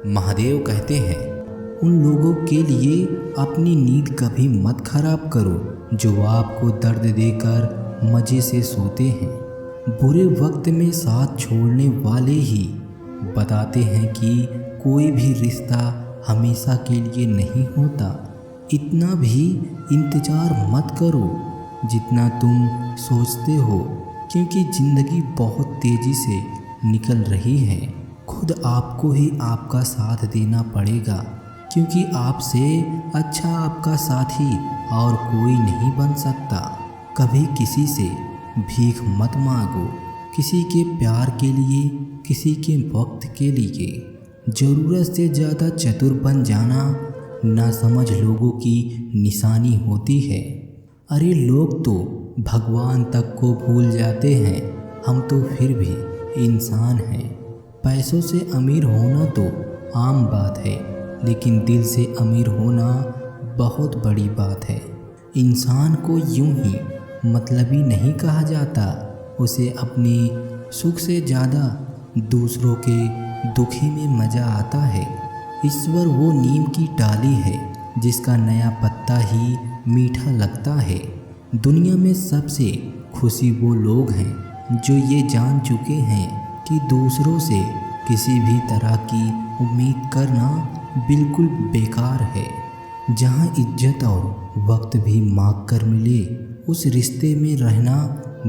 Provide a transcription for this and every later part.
महादेव कहते हैं, उन लोगों के लिए अपनी नींद कभी मत खराब करो जो आपको दर्द देकर मज़े से सोते हैं। बुरे वक्त में साथ छोड़ने वाले ही बताते हैं कि कोई भी रिश्ता हमेशा के लिए नहीं होता। इतना भी इंतज़ार मत करो जितना तुम सोचते हो, क्योंकि ज़िंदगी बहुत तेज़ी से निकल रही है। खुद आपको ही आपका साथ देना पड़ेगा, क्योंकि आपसे अच्छा आपका साथी और कोई नहीं बन सकता। कभी किसी से भीख मत मांगो, किसी के प्यार के लिए, किसी के वक्त के लिए। ज़रूरत से ज़्यादा चतुर बन जाना नासमझ लोगों की निशानी होती है। अरे लोग तो भगवान तक को भूल जाते हैं, हम तो फिर भी इंसान हैं। पैसों से अमीर होना तो आम बात है, लेकिन दिल से अमीर होना बहुत बड़ी बात है। इंसान को यूं ही मतलबी नहीं कहा जाता, उसे अपने सुख से ज़्यादा दूसरों के दुखी में मज़ा आता है। ईश्वर वो नीम की डाली है जिसका नया पत्ता ही मीठा लगता है। दुनिया में सबसे खुशी वो लोग हैं जो ये जान चुके हैं कि दूसरों से किसी भी तरह की उम्मीद करना बिल्कुल बेकार है। जहाँ इज्जत और वक्त भी मांग कर मिले, उस रिश्ते में रहना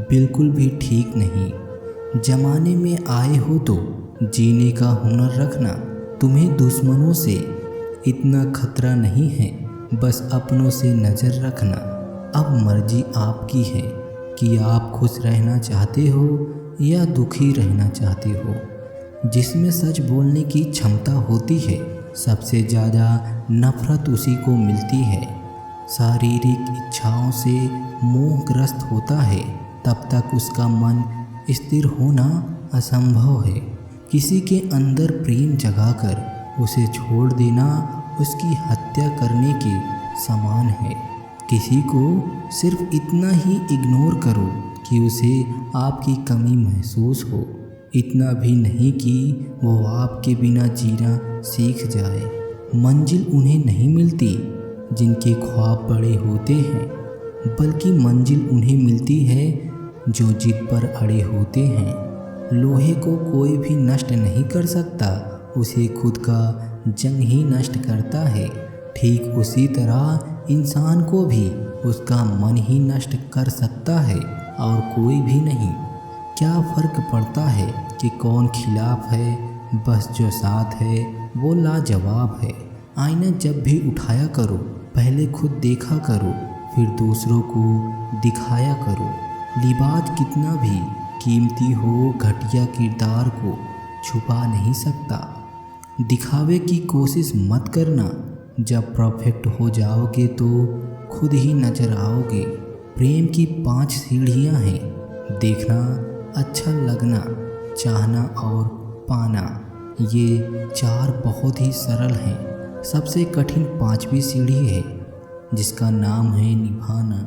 बिल्कुल भी ठीक नहीं। जमाने में आए हो तो जीने का हुनर रखना। तुम्हें दुश्मनों से इतना खतरा नहीं है, बस अपनों से नज़र रखना। अब मर्जी आपकी है कि आप खुश रहना चाहते हो या दुखी रहना चाहते हो। जिसमें सच बोलने की क्षमता होती है, सबसे ज़्यादा नफरत उसी को मिलती है। शारीरिक इच्छाओं से मोहग्रस्त होता है, तब तक उसका मन स्थिर होना असंभव है। किसी के अंदर प्रेम जगाकर उसे छोड़ देना उसकी हत्या करने के समान है। किसी को सिर्फ इतना ही इग्नोर करो कि उसे आपकी कमी महसूस हो, इतना भी नहीं कि वो आपके बिना जीना सीख जाए। मंजिल उन्हें नहीं मिलती जिनके ख्वाब बड़े होते हैं, बल्कि मंजिल उन्हें मिलती है जो जिद पर अड़े होते हैं। लोहे को कोई भी नष्ट नहीं कर सकता, उसे खुद का जंग ही नष्ट करता है। ठीक उसी तरह इंसान को भी उसका मन ही नष्ट कर सकता है और कोई भी नहीं। क्या फ़र्क पड़ता है कि कौन खिलाफ है, बस जो साथ है वो लाजवाब है। आईना जब भी उठाया करो, पहले खुद देखा करो, फिर दूसरों को दिखाया करो। लिबास कितना भी कीमती हो, घटिया किरदार को छुपा नहीं सकता। दिखावे की कोशिश मत करना, जब परफेक्ट हो जाओगे तो खुद ही नजर आओगे। प्रेम की 5 सीढ़ियाँ हैं: देखना, अच्छा लगना, चाहना और पाना। ये 4 बहुत ही सरल हैं। सबसे कठिन 5वीं सीढ़ी है जिसका नाम है निभाना।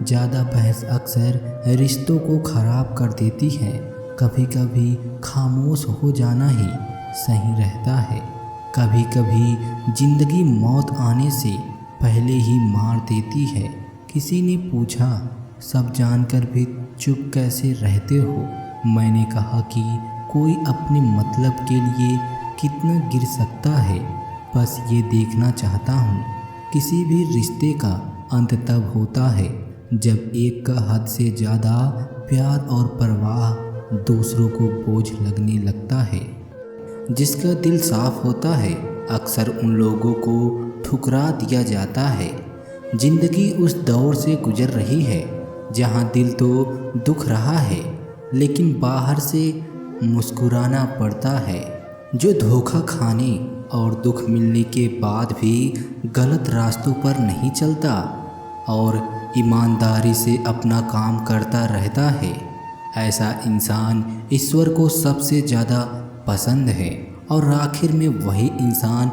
ज़्यादा बहस अक्सर रिश्तों को ख़राब कर देती है। कभी कभी खामोश हो जाना ही सही रहता है। कभी कभी ज़िंदगी मौत आने से पहले ही मार देती है। किसी ने पूछा, सब जानकर भी चुप कैसे रहते हो? मैंने कहा कि कोई अपने मतलब के लिए कितना गिर सकता है, बस ये देखना चाहता हूँ। किसी भी रिश्ते का अंत तब होता है जब एक का हद से ज़्यादा प्यार और परवाह दूसरों को बोझ लगने लगता है। जिसका दिल साफ होता है, अक्सर उन लोगों को ठुकरा दिया जाता है। ज़िंदगी उस दौर से गुजर रही है जहाँ दिल तो दुख रहा है, लेकिन बाहर से मुस्कुराना पड़ता है। जो धोखा खाने और दुख मिलने के बाद भी गलत रास्तों पर नहीं चलता और ईमानदारी से अपना काम करता रहता है, ऐसा इंसान ईश्वर को सबसे ज़्यादा पसंद है और आखिर में वही इंसान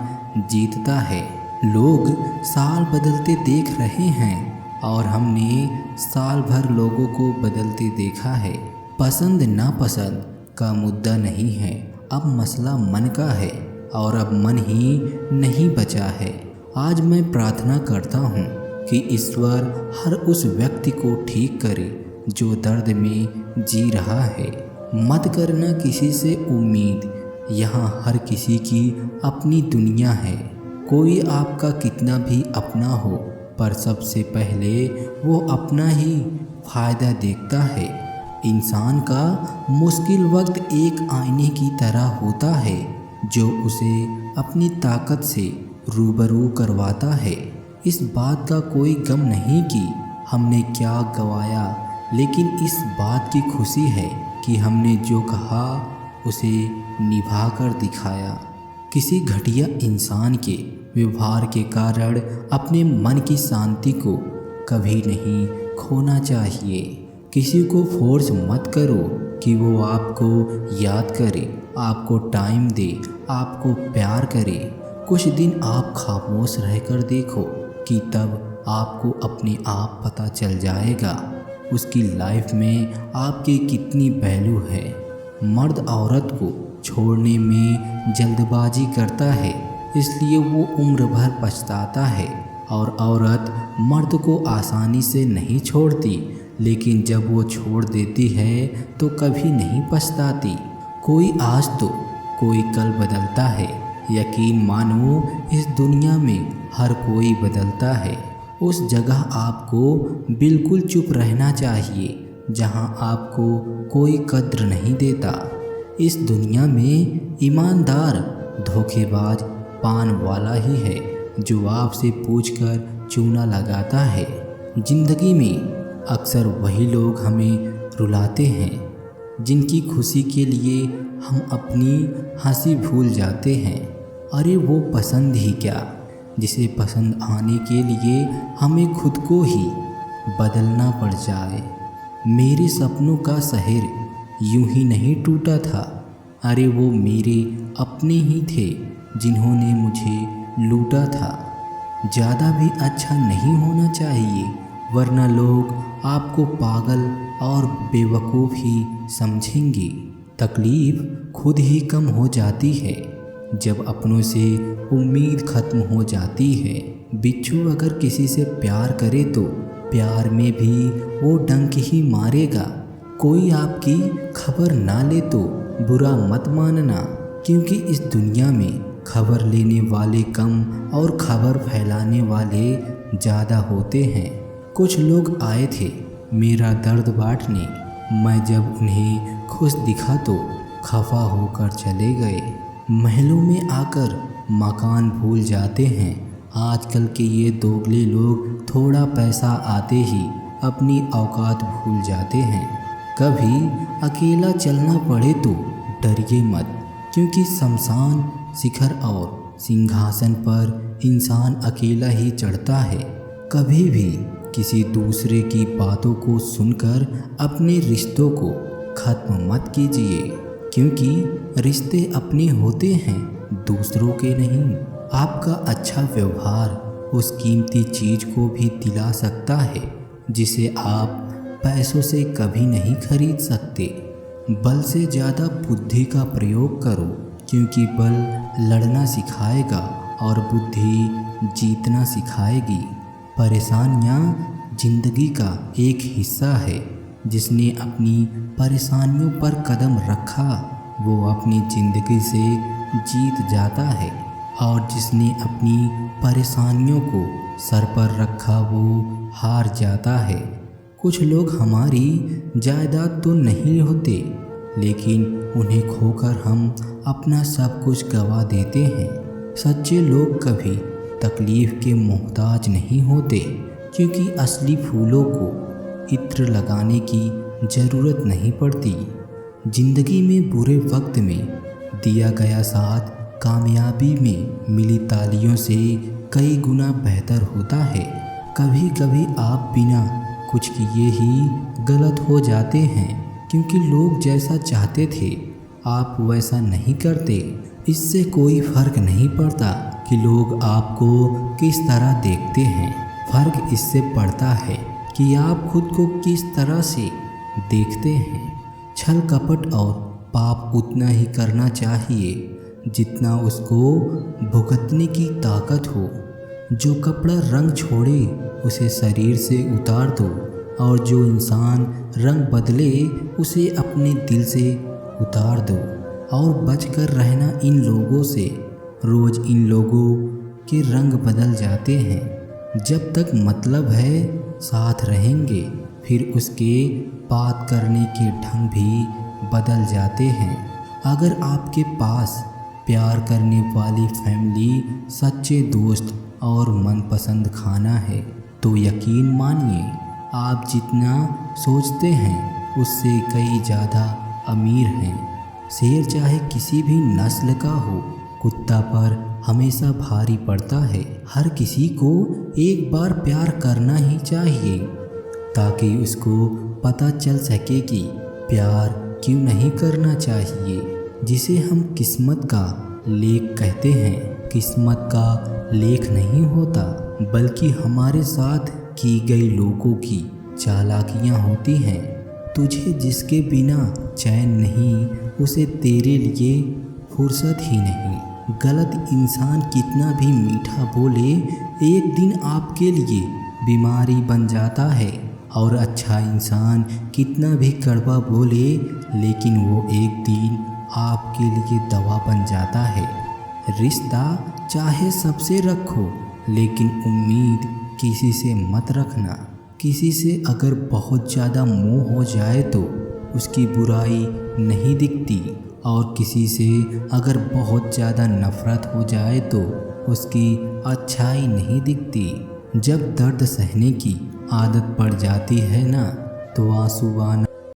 जीतता है। लोग साल बदलते देख रहे हैं और हमने साल भर लोगों को बदलते देखा है। पसंद नापसंद का मुद्दा नहीं है, अब मसला मन का है और अब मन ही नहीं बचा है। आज मैं प्रार्थना करता हूँ कि ईश्वर हर उस व्यक्ति को ठीक करे जो दर्द में जी रहा है। मत करना किसी से उम्मीद, यहाँ हर किसी की अपनी दुनिया है। कोई आपका कितना भी अपना हो, पर सबसे पहले वो अपना ही फायदा देखता है। इंसान का मुश्किल वक्त एक आईने की तरह होता है जो उसे अपनी ताकत से रूबरू करवाता है। इस बात का कोई गम नहीं कि हमने क्या गंवाया, लेकिन इस बात की खुशी है कि हमने जो कहा उसे निभा कर दिखाया। किसी घटिया इंसान के व्यवहार के कारण अपने मन की शांति को कभी नहीं खोना चाहिए। किसी को फोर्स मत करो कि वो आपको याद करे, आपको टाइम दे, आपको प्यार करे। कुछ दिन आप खामोश रहकर देखो कि तब आपको अपने आप पता चल जाएगा उसकी लाइफ में आपकी कितनी वैल्यू है। मर्द औरत को छोड़ने में जल्दबाजी करता है, इसलिए वो उम्र भर पछताता है, और औरत मर्द को आसानी से नहीं छोड़ती, लेकिन जब वो छोड़ देती है तो कभी नहीं पछताती। कोई आज तो कोई कल बदलता है। यकीन मानो इस दुनिया में हर कोई बदलता है। उस जगह आपको बिल्कुल चुप रहना चाहिए जहां आपको कोई कद्र नहीं देता। इस दुनिया में ईमानदार धोखेबाज पान वाला ही है जो आपसे पूछकर चूना लगाता है। जिंदगी में अक्सर वही लोग हमें रुलाते हैं जिनकी खुशी के लिए हम अपनी हंसी भूल जाते हैं। अरे वो पसंद ही क्या, जिसे पसंद आने के लिए हमें खुद को ही बदलना पड़ जाए। मेरे सपनों का शहर यूं ही नहीं टूटा था। अरे वो मेरे अपने ही थे जिन्होंने मुझे लूटा था। ज़्यादा भी अच्छा नहीं होना चाहिए, वरना लोग आपको पागल और बेवकूफ़ ही समझेंगे। तकलीफ़ खुद ही कम हो जाती है जब अपनों से उम्मीद खत्म हो जाती है। बिच्छू अगर किसी से प्यार करे तो प्यार में भी वो डंक ही मारेगा। कोई आपकी खबर ना ले तो बुरा मत मानना, क्योंकि इस दुनिया में खबर लेने वाले कम और खबर फैलाने वाले ज़्यादा होते हैं। कुछ लोग आए थे मेरा दर्द बांटने, मैं जब उन्हें खुश दिखा तो खफा होकर चले गए। महलों में आकर मकान भूल जाते हैं। आजकल के ये दोगले लोग थोड़ा पैसा आते ही अपनी औकात भूल जाते हैं। कभी अकेला चलना पड़े तो डरिए मत, क्योंकि शमशान शिखर और सिंहासन पर इंसान अकेला ही चढ़ता है। कभी भी किसी दूसरे की बातों को सुनकर अपने रिश्तों को खत्म मत कीजिए, क्योंकि रिश्ते अपने होते हैं, दूसरों के नहीं। आपका अच्छा व्यवहार उस कीमती चीज़ को भी दिला सकता है जिसे आप पैसों से कभी नहीं खरीद सकते। बल से ज़्यादा बुद्धि का प्रयोग करो, क्योंकि बल लड़ना सिखाएगा और बुद्धि जीतना सिखाएगी। परेशानियाँ जिंदगी का एक हिस्सा है। जिसने अपनी परेशानियों पर कदम रखा वो अपनी ज़िंदगी से जीत जाता है, और जिसने अपनी परेशानियों को सर पर रखा वो हार जाता है। कुछ लोग हमारी जायदाद तो नहीं होते, लेकिन उन्हें खोकर हम अपना सब कुछ गंवा देते हैं। सच्चे लोग कभी तकलीफ़ के मोहताज नहीं होते, क्योंकि असली फूलों को इत्र लगाने की ज़रूरत नहीं पड़ती। ज़िंदगी में बुरे वक्त में दिया गया साथ कामयाबी में मिली तालियों से कई गुना बेहतर होता है। कभी कभी आप बिना कुछ किए ही गलत हो जाते हैं, क्योंकि लोग जैसा चाहते थे आप वैसा नहीं करते। इससे कोई फ़र्क नहीं पड़ता कि लोग आपको किस तरह देखते हैं, फ़र्क इससे पड़ता है कि आप खुद को किस तरह से देखते हैं। छल कपट और पाप उतना ही करना चाहिए जितना उसको भुगतने की ताकत हो। जो कपड़ा रंग छोड़े उसे शरीर से उतार दो, और जो इंसान रंग बदले उसे अपने दिल से उतार दो। और बचकर रहना इन लोगों से। रोज़ इन लोगों के रंग बदल जाते हैं। जब तक मतलब है साथ रहेंगे, फिर उसके बात करने के ढंग भी बदल जाते हैं। अगर आपके पास प्यार करने वाली फैमिली, सच्चे दोस्त और मनपसंद खाना है, तो यकीन मानिए आप जितना सोचते हैं उससे कई ज़्यादा अमीर हैं। शेर चाहे किसी भी नस्ल का हो, कुत्ता पर हमेशा भारी पड़ता है। हर किसी को एक बार प्यार करना ही चाहिए, ताकि उसको पता चल सके कि प्यार क्यों नहीं करना चाहिए। जिसे हम किस्मत का लेख कहते हैं, किस्मत का लेख नहीं होता, बल्कि हमारे साथ की गई लोगों की चालाकियाँ होती हैं। तुझे जिसके बिना चैन नहीं, उसे तेरे लिए फुर्सत ही नहीं। गलत इंसान कितना भी मीठा बोले, एक दिन आपके लिए बीमारी बन जाता है। और अच्छा इंसान कितना भी कड़वा बोले, लेकिन वो एक दिन आपके लिए दवा बन जाता है। रिश्ता चाहे सबसे रखो, लेकिन उम्मीद किसी से मत रखना। किसी से अगर बहुत ज़्यादा मोह हो जाए तो उसकी बुराई नहीं दिखती, और किसी से अगर बहुत ज़्यादा नफ़रत हो जाए तो उसकी अच्छाई नहीं दिखती। जब दर्द सहने की आदत पड़ जाती है ना, तो आंसू आना